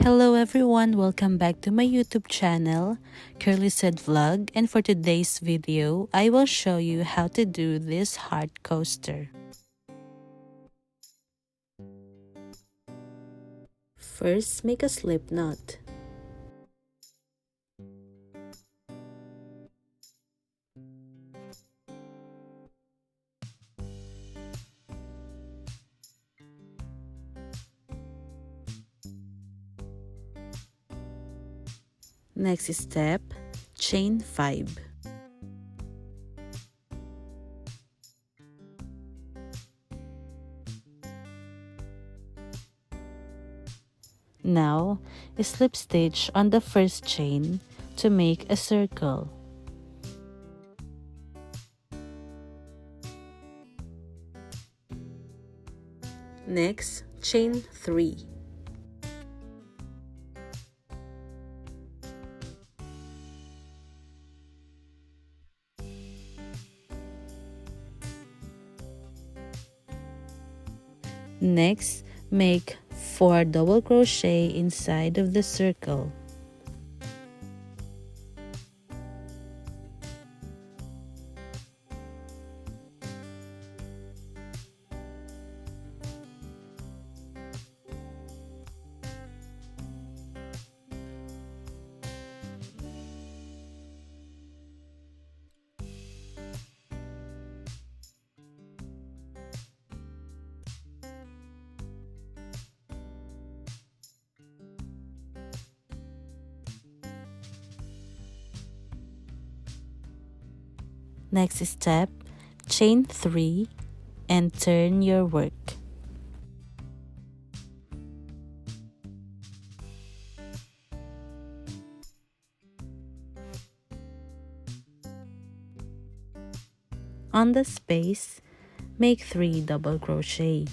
Hello everyone, welcome back to my YouTube channel, Curlyzhedvlog, and for today's video, I will show you how to do this heart coaster. First, make a slip knot. Next step, chain 5. Now, slip stitch on the first chain to make a circle. Next, chain 3. Next, make 4 double crochet inside of the circle. Next step, chain 3 and turn your work. On the space, make 3 double crochet.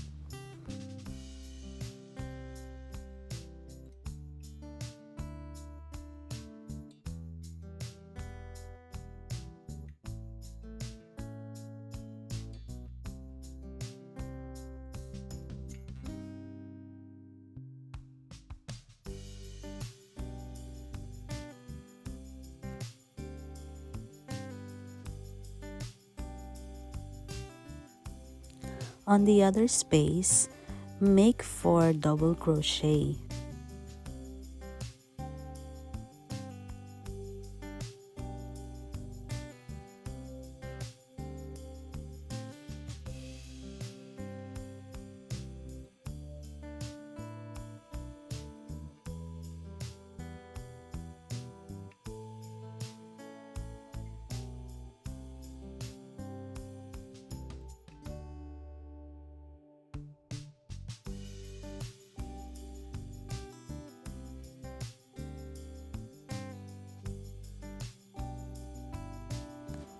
On the other space, make 4 double crochet.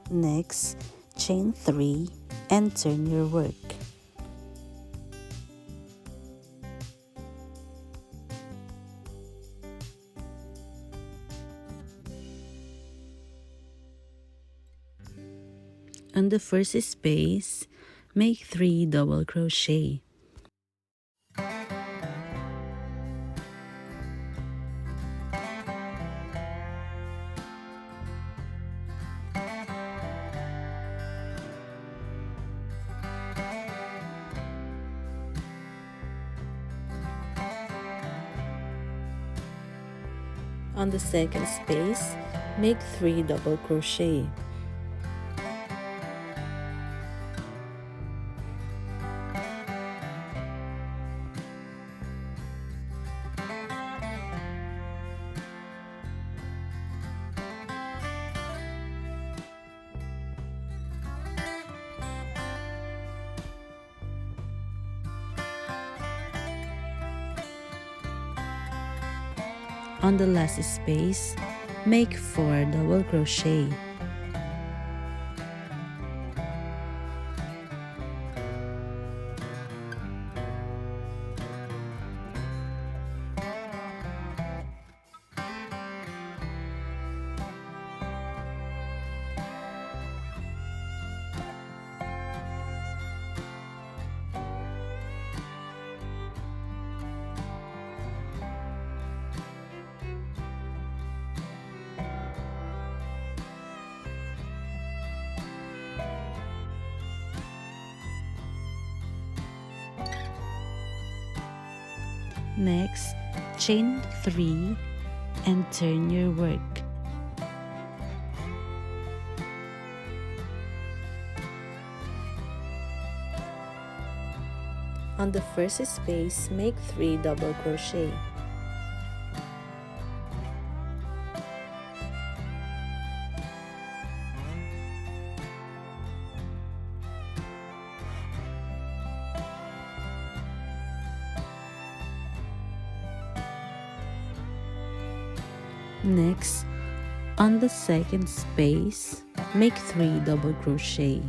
Next, chain 3 and turn your work. On the first space, make 3 double crochet. On the second space, make 3 double crochet. On the last space, make 4 double crochet. Next, chain 3 and turn your work. On the first space, make 3 double crochet. Next, on the second space, make 3 double crochet.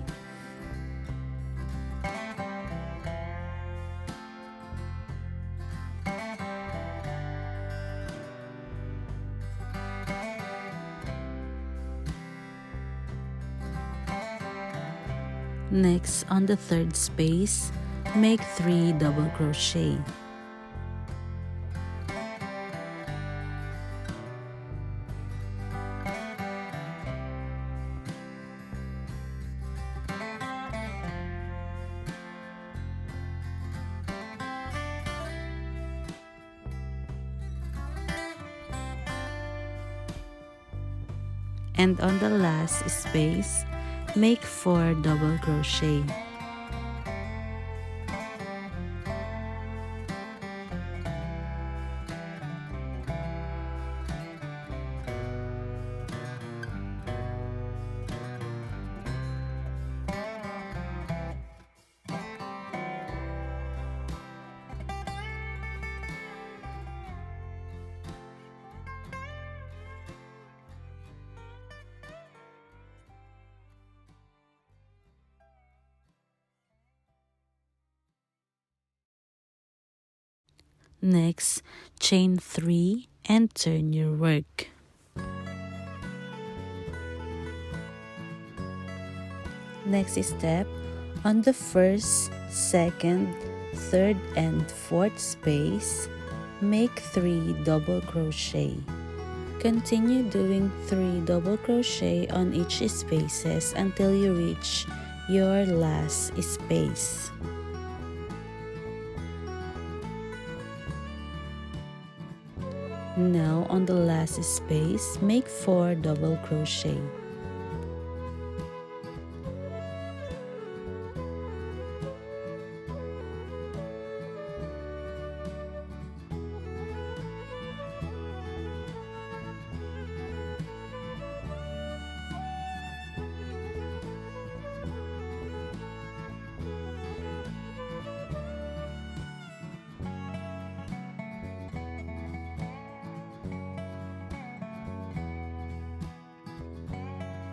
Next, on the third space, make 3 double crochet. And on the last space, make 4 double crochet. Next, chain 3 and turn your work. Next step, on the first, second, third, and fourth space, make 3 double crochet. Continue doing 3 double crochet on each spaces until you reach your last space. Now on the last space, make 4 double crochet.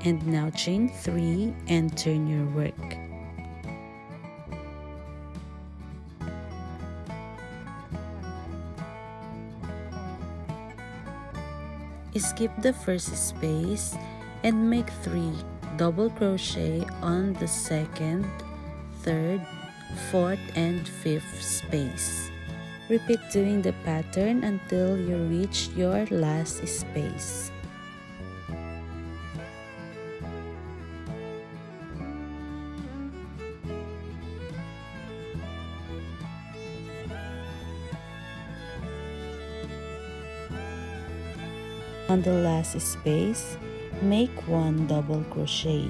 And now chain 3 and turn your work. Skip the first space and make 3 double crochet on the second, third, fourth, and fifth space. Repeat doing the pattern until you reach your last space. On the last space, make 1 double crochet.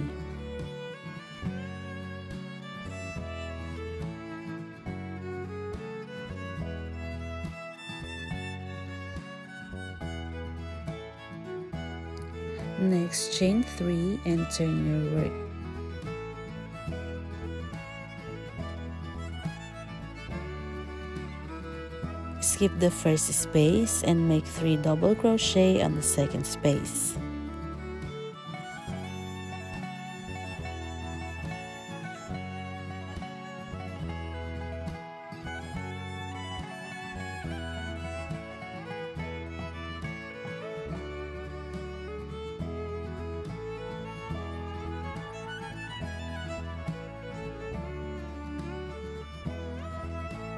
Next, chain 3 and turn your work. Skip the first space and make 3 double crochet on the second space.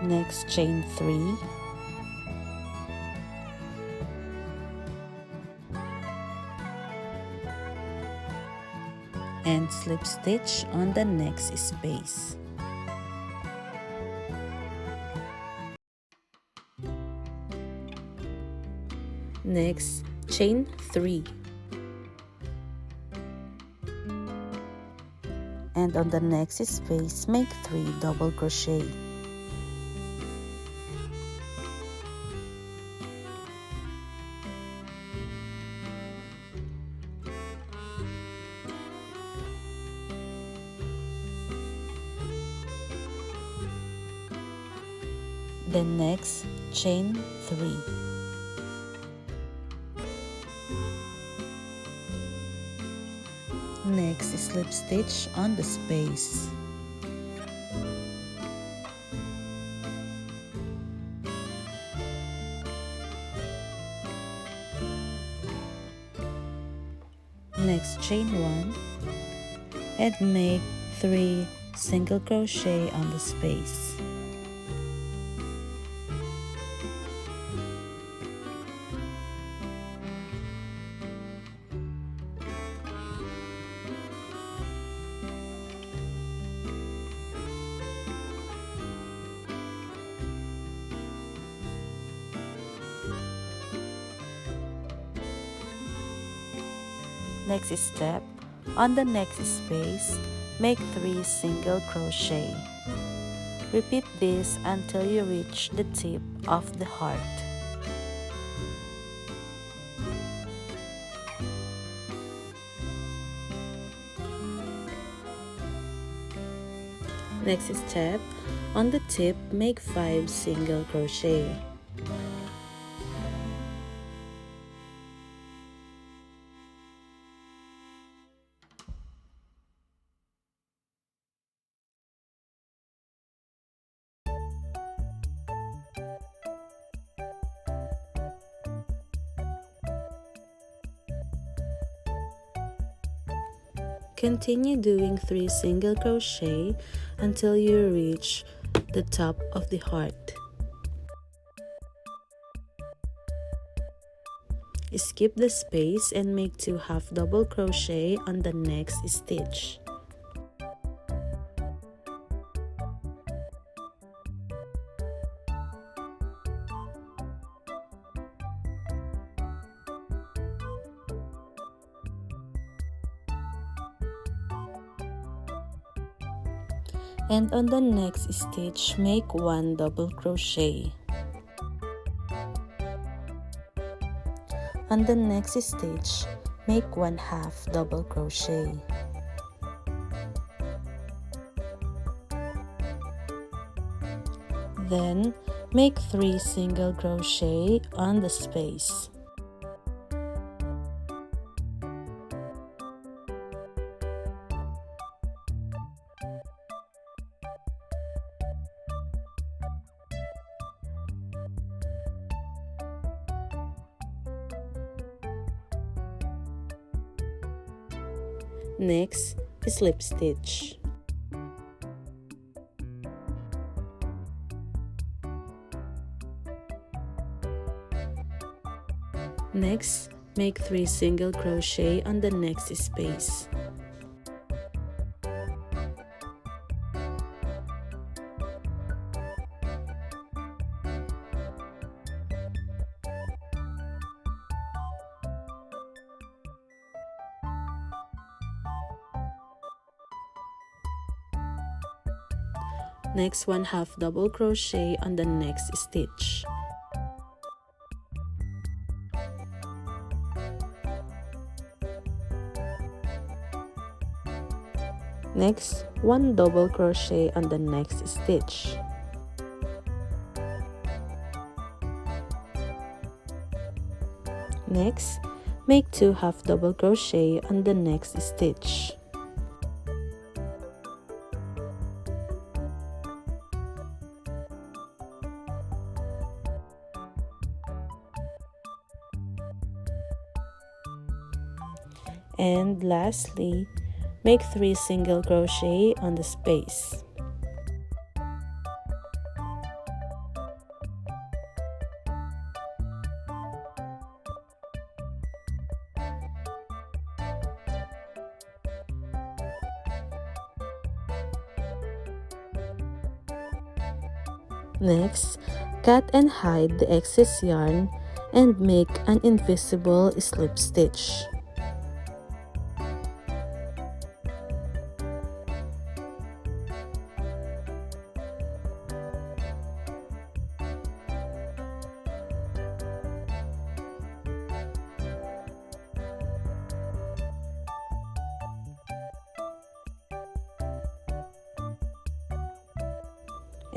Next, chain 3. And slip stitch on the next space. Next, chain 3. And on the next space, make 3 double crochet. Then next, chain 3. Next, slip stitch on the space. Next, chain 1 and make 3 single crochet on the space. Next step, on the next space, make 3 single crochet. Repeat this until you reach the tip of the heart. Next step, on the tip, make 5 single crochet. Continue doing 3 single crochet until you reach the top of the heart. Skip the space and make 2 half double crochet on the next stitch. And on the next stitch, make 1 double crochet. On the next stitch, make 1 half double crochet. Then, make 3 single crochet on the space. Next, slip stitch. Next, make 3 single crochet on the next space. Next, 1 half double crochet on the next stitch. Next, 1 double crochet on the next stitch. Next, make 2 half double crochet on the next stitch. And lastly, make 3 single crochet on the space. Next, cut and hide the excess yarn and make an invisible slip stitch.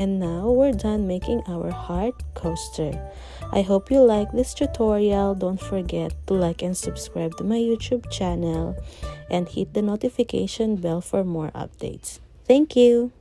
And now we're done making our heart coaster. I hope you like this tutorial. Don't forget to like and subscribe to my YouTube channel and hit the notification bell for more updates. Thank you!